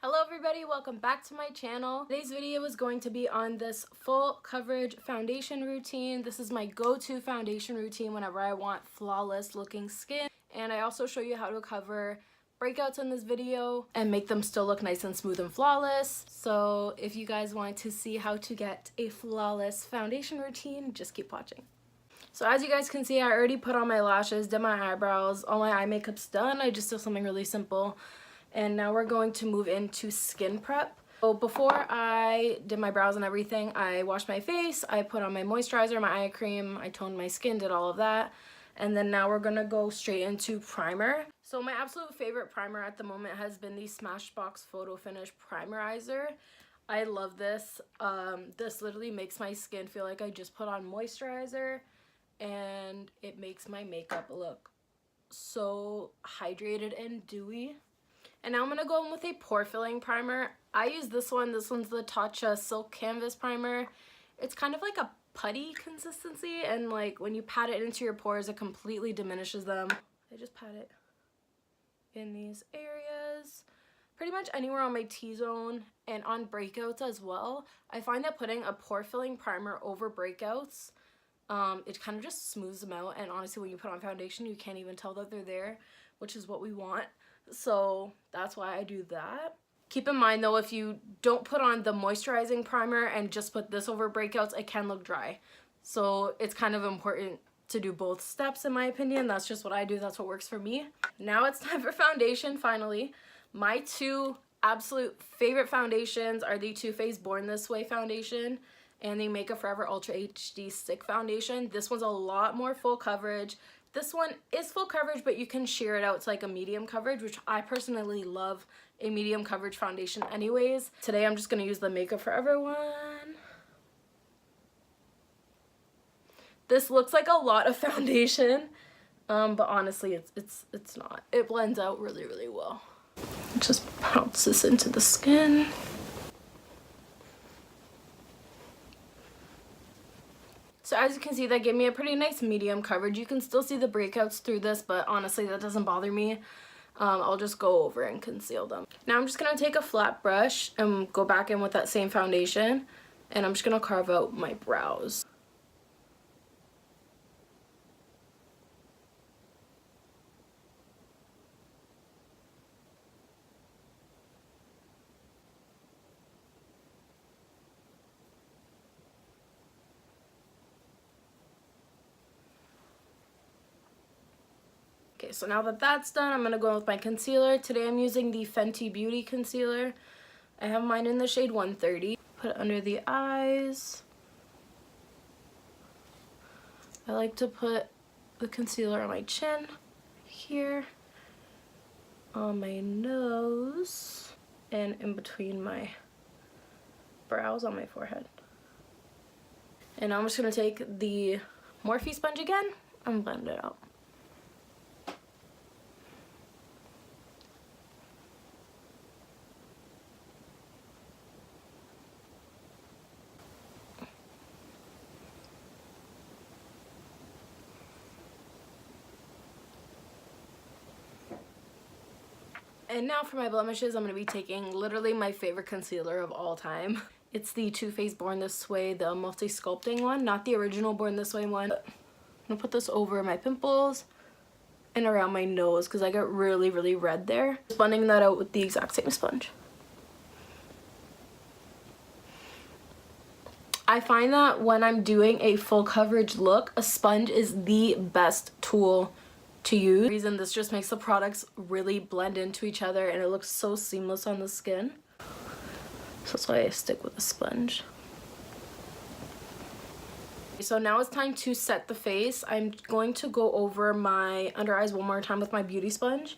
Hello everybody, welcome back to my channel. Today's video is going to be on this full coverage foundation routine. This is my go-to foundation routine whenever I want flawless looking skin. And I also show you how to cover breakouts in this video and make them still look nice and smooth and flawless. So if you guys want to see how to get a flawless foundation routine, just keep watching. So as you guys can see, I already put on my lashes, did my eyebrows, all my eye makeup's done. I just did something really simple. And now we're going to move into skin prep. So before I did my brows and everything, I washed my face, I put on my moisturizer, my eye cream, I toned my skin, did all of that. And then now we're gonna go straight into primer. So my absolute favorite primer at the moment has been the Smashbox Photo Finish Primerizer. I love this. This literally makes my skin feel like I just put on moisturizer, and it makes my makeup look so hydrated and dewy. And now I'm going to go in with a pore filling primer. I use this one. This one's the Tatcha Silk Canvas Primer. It's kind of like a putty consistency, and like when you pat it into your pores, it completely diminishes them. I just pat it in these areas, pretty much anywhere on my T-zone and on breakouts as well. I find that putting a pore filling primer over breakouts, it kind of just smooths them out, and honestly when you put on foundation you can't even tell that they're there, which is what we want. So that's why I do that. Keep in mind though, if you don't put on the moisturizing primer and just put this over breakouts, it can look dry. So it's kind of important to do both steps in my opinion. That's just what I do. That's what works for me. Now it's time for foundation finally. My two absolute favorite foundations are the Too Faced Born This Way foundation and the Makeup Forever Ultra HD Stick Foundation. This one's a lot more full coverage. This one is full coverage, but you can sheer it out to like a medium coverage, which I personally love a medium coverage foundation anyways. Today I'm just going to use the Makeup Forever one. This looks like a lot of foundation, but honestly it's not. It blends out really, really well. Just pounce this into the skin. So as you can see, that gave me a pretty nice medium coverage. You can still see the breakouts through this, but honestly that doesn't bother me. I'll just go over and conceal them. Now I'm just going to take a flat brush and go back in with that same foundation, and I'm just going to carve out my brows. Okay, so now that that's done, I'm going to go in with my concealer. Today I'm using the Fenty Beauty concealer. I have mine in the shade 130. Put it under the eyes. I like to put the concealer on my chin, here, on my nose, and in between my brows on my forehead. And now I'm just going to take the Morphe sponge again and blend it out. And now for my blemishes, I'm going to be taking literally my favorite concealer of all time. It's the Too Faced Born This Way, the multi-sculpting one, not the original Born This Way one. I'm going to put this over my pimples and around my nose because I got really, really red there. Just blending that out with the exact same sponge. I find that when I'm doing a full coverage look, a sponge is the best tool to use. The reason this just makes the products really blend into each other and it looks so seamless on the skin. So that's why I stick with a sponge. So now it's time to set the face. I'm going to go over my under eyes one more time with my beauty sponge,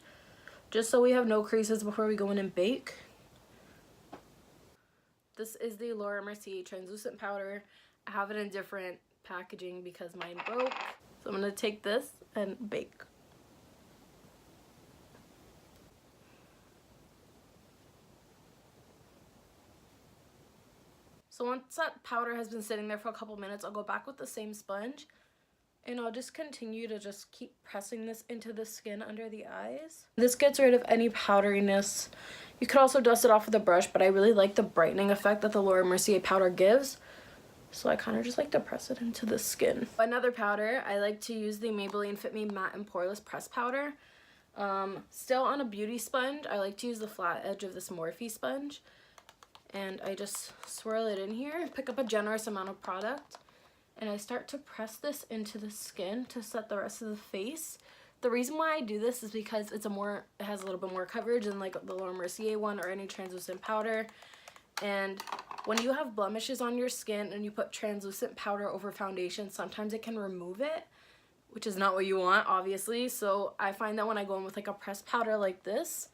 just so we have no creases before we go in and bake. This is the Laura Mercier translucent powder. I have it in different packaging because mine broke. So I'm going to take this and bake. So once that powder has been sitting there for a couple minutes, I'll go back with the same sponge And I'll just continue to just keep pressing this into the skin under the eyes. This gets rid of any powderiness. You could also dust it off with a brush, but I really like the brightening effect that the Laura Mercier powder gives. So I kind of just like to press it into the skin. Another powder, I like to use the Maybelline Fit Me Matte and Poreless Press Powder. Still on a beauty sponge, I like to use the flat edge of this Morphe sponge. And I just swirl it in here, pick up a generous amount of product. And I start to press this into the skin to set the rest of the face. The reason why I do this is because it has a little bit more coverage than like the Laura Mercier one or any translucent powder. And when you have blemishes on your skin and you put translucent powder over foundation, sometimes it can remove it, which is not what you want, obviously. So I find that when I go in with like a pressed powder like this,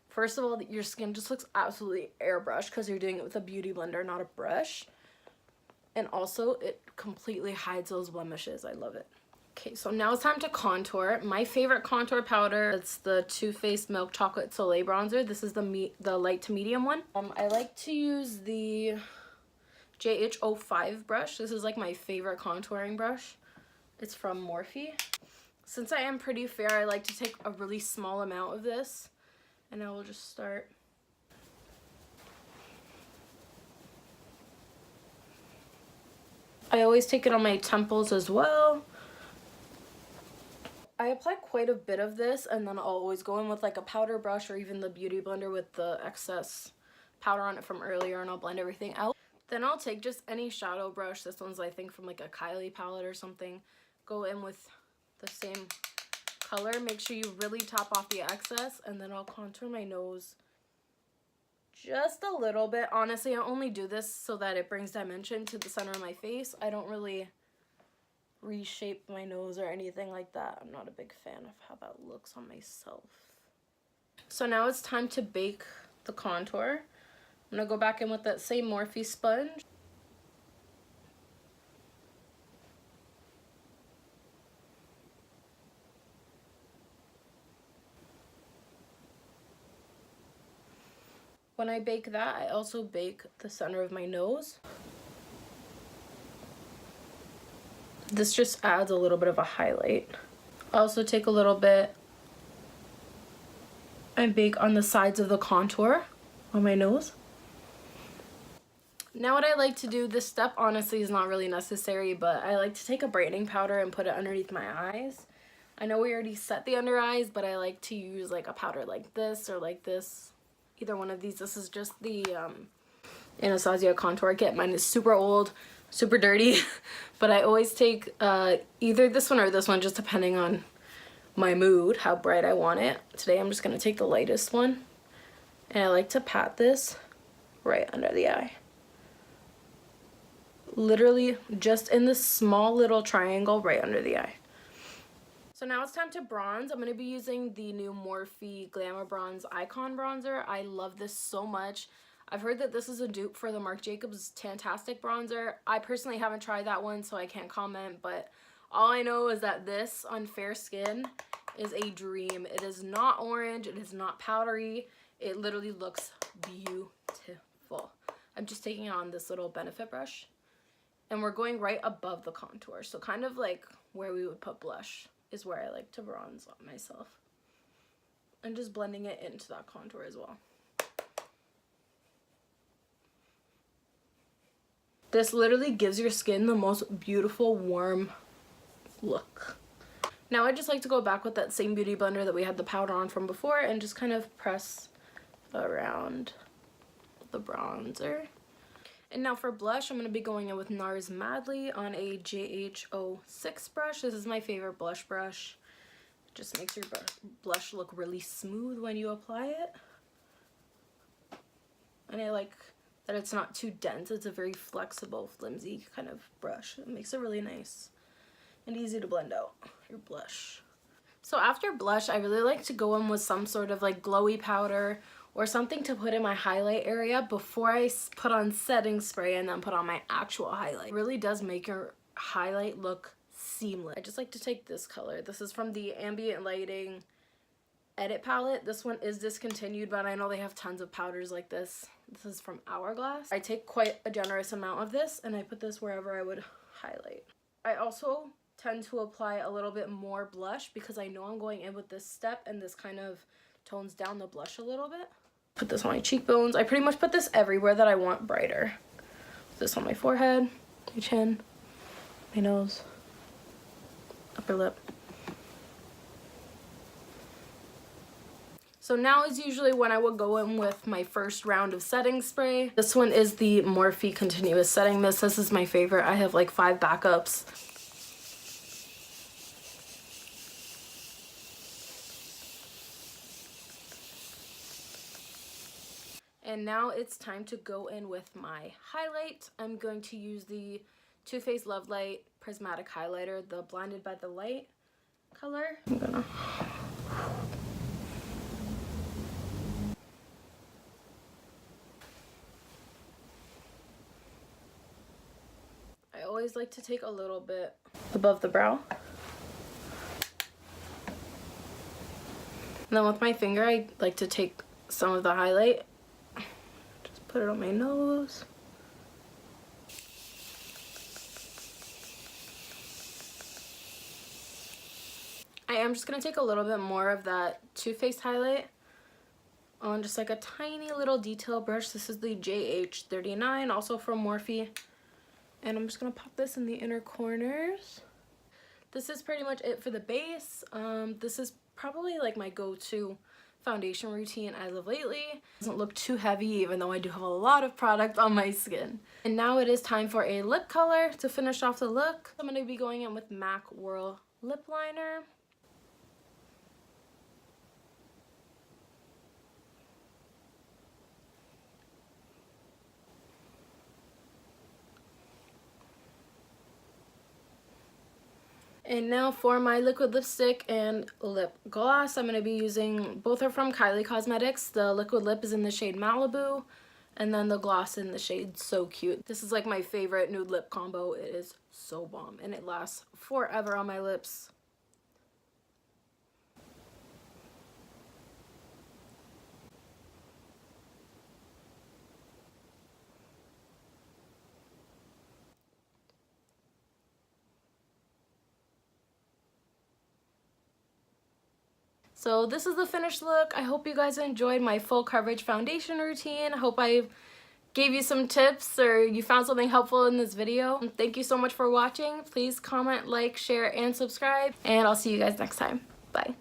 first of all, your skin just looks absolutely airbrushed because you're doing it with a beauty blender, not a brush. And also, it completely hides those blemishes. I love it. Okay, so now it's time to contour. My favorite contour powder, it's the Too Faced Milk Chocolate Soleil Bronzer. This is the light to medium one. I like to use the JH05 brush. This is like my favorite contouring brush. It's from Morphe. Since I am pretty fair, I like to take a really small amount of this. And I will just start. I always take it on my temples as well. I apply quite a bit of this, and then I'll always go in with like a powder brush or even the beauty blender with the excess powder on it from earlier, and I'll blend everything out. Then I'll take just any shadow brush. This one's I think from like a Kylie palette or something. Go in with the same color. Make sure you really top off the excess, and then I'll contour my nose just a little bit. Honestly, I only do this so that it brings dimension to the center of my face. I don't really reshape my nose or anything like that. I'm not a big fan of how that looks on myself. So now it's time to bake the contour. I'm gonna go back in with that same Morphe sponge. When I bake that, I also bake the center of my nose. This just adds a little bit of a highlight. I also take a little bit and bake on the sides of the contour on my nose. Now what I like to do, this step honestly is not really necessary, but I like to take a brightening powder and put it underneath my eyes. I know we already set the under eyes, but I like to use like a powder like this or like this. Either one of these. This is just the Anastasia contour kit. Mine is super old, super dirty, but I always take either this one or this one, just depending on my mood, how bright I want it. Today I'm just going to take the lightest one, and I like to pat this right under the eye. Literally just in this small little triangle right under the eye. So now it's time to bronze. I'm going to be using the new Morphe Glamour Bronze Icon Bronzer. I love this so much. I've heard that this is a dupe for the Marc Jacobs Tantastic Bronzer. I personally haven't tried that one, so I can't comment, but all I know is that this on fair skin is a dream. It is not orange. It is not powdery. It literally looks beautiful. I'm just taking it on this little Benefit brush, and we're going right above the contour, so kind of like where we would put blush is where I like to bronze on myself. And just blending it into that contour as well. This literally gives your skin the most beautiful, warm look. Now I just like to go back with that same beauty blender that we had the powder on from before and just kind of press around the bronzer. And now for blush, I'm going to be going in with NARS Madly on a JH06 brush. This is my favorite blush brush. It just makes your blush look really smooth when you apply it. And I like that it's not too dense. It's a very flexible, flimsy kind of brush. It makes it really nice and easy to blend out your blush. So after blush, I really like to go in with some sort of like glowy powder or something to put in my highlight area before I put on setting spray and then put on my actual highlight. It really does make your highlight look seamless. I just like to take this color. This is from the Ambient Lighting Edit palette. This one is discontinued, but I know they have tons of powders like this. This is from Hourglass. I take quite a generous amount of this and I put this wherever I would highlight. I also tend to apply a little bit more blush because I know I'm going in with this step, and this kind of tones down the blush a little bit. Put this on my cheekbones. I pretty much put this everywhere that I want brighter. Put this on my forehead, my chin, my nose, upper lip. So now is usually when I would go in with my first round of setting spray. This one is the Morphe Continuous Setting Mist. This is my favorite. I have like 5 backups. And now it's time to go in with my highlight. I'm going to use the Too Faced Love Light Prismatic Highlighter, the Blinded by the Light color. I always like to take a little bit above the brow. And then with my finger, I like to take some of the highlight. Just put it on my nose. I am just going to take a little bit more of that Too Faced highlight on just like a tiny little detail brush. This is the JH39, also from Morphe. And I'm just going to pop this in the inner corners. This is pretty much it for the base. This is probably like my go-to foundation routine as of lately. It doesn't look too heavy even though I do have a lot of product on my skin. And now it is time for a lip color to finish off the look. I'm going to be going in with MAC Whirl Lip Liner. And now for my liquid lipstick and lip gloss, I'm going to be using, both are from Kylie Cosmetics. The liquid lip is in the shade Malibu, and then the gloss in the shade So Cute. This is like my favorite nude lip combo. It is so bomb, and it lasts forever on my lips. So this is the finished look. I hope you guys enjoyed my full coverage foundation routine. I hope I gave you some tips or you found something helpful in this video. Thank you so much for watching. Please comment, like, share, and subscribe. And I'll see you guys next time. Bye.